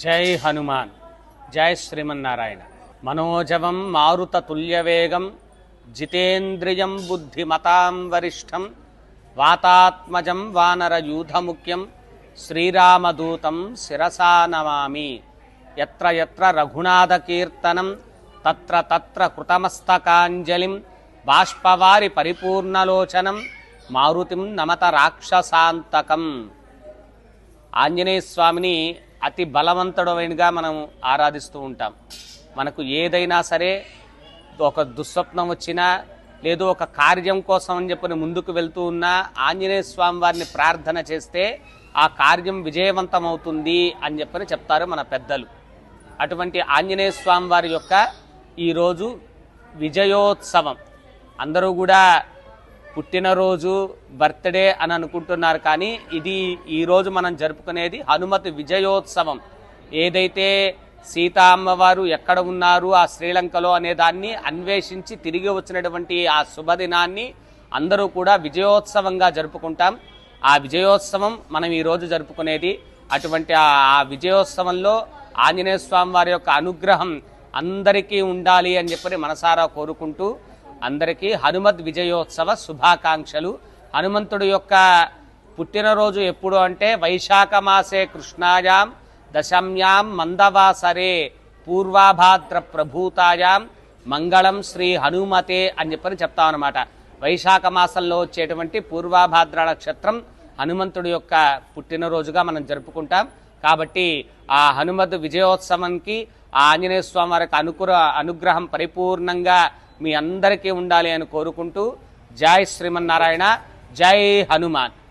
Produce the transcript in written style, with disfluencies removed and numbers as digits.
జై హనుమాన్. జై శ్రీమన్నారాయణ. మనోజవం మారుతతుల్యవేగం జితేంద్రియం బుద్ధిమతాం వరిష్టం వాతాత్మజం వానరయూధముఖ్యం శ్రీరామదూతం శిరసా నమామి. యత్ర యత్ర రఘునాథకీర్తనం తత్ర తత్ర కృతమస్తకాంజలిం బాష్పవారి పరిపూర్ణలోచనం మారుతిం నమత రాక్షసాంతకం. ఆంజనేయ స్వామిని అతి బలవంతుడైనగా మనం ఆరాధిస్తూ ఉంటాం. మనకు ఏదైనా సరే ఒక దుస్వప్నం వచ్చినా లేదు ఒక కార్యం కోసం అని చెప్పని ముందుకు వెళ్తూ ఉన్నా ఆంజనేయ స్వామి వారిని ప్రార్థన చేస్తే ఆ కార్యం విజయవంతం అవుతుంది అని చెప్పని చెప్తారు మన పెద్దలు. అటువంటి ఆంజనేయ స్వామి వారి యొక్క ఈరోజు విజయోత్సవం. అందరూ కూడా పుట్టినరోజు బర్త్డే అని అనుకుంటున్నారు, కానీ ఇది ఈరోజు మనం జరుపుకునేది హనుమతి విజయోత్సవం. ఏదైతే సీతా అమ్మవారు ఎక్కడ ఉన్నారు ఆ శ్రీలంకలో అనే దాన్ని అన్వేషించి తిరిగి వచ్చినటువంటి ఆ శుభదినాన్ని అందరూ కూడా విజయోత్సవంగా జరుపుకుంటాం. ఆ విజయోత్సవం మనం ఈరోజు జరుపుకునేది. అటువంటి ఆ విజయోత్సవంలో ఆంజనేయ స్వామి వారి యొక్క అనుగ్రహం అందరికీ ఉండాలి అని చెప్పి మనసారా కోరుకుంటూ అందరికీ హనుమద్ విజయోత్సవ శుభాకాంక్షలు. హనుమంతుడు యొక్క పుట్టినరోజు ఎప్పుడు అంటే వైశాఖ మాసే కృష్ణాయాం దశమ్యాం మందవాసరే పూర్వాభాద్ర ప్రభూతాయాం మంగళం శ్రీ హనుమతే అని చెప్పని చెప్తామన్నమాట. వైశాఖ మాసంలో వచ్చేటువంటి పూర్వాభాద్ర నక్షత్రం హనుమంతుడి యొక్క పుట్టినరోజుగా మనం జరుపుకుంటాం. కాబట్టి ఆ హనుమద్ విజయోత్సవానికి ఆ ఆంజనేయ స్వామి వారికి అనుగ్రహం పరిపూర్ణంగా మీ అందరికీ ఉండాలి అని కోరుకుంటూ జై శ్రీమన్నారాయణ. జై హనుమాన్.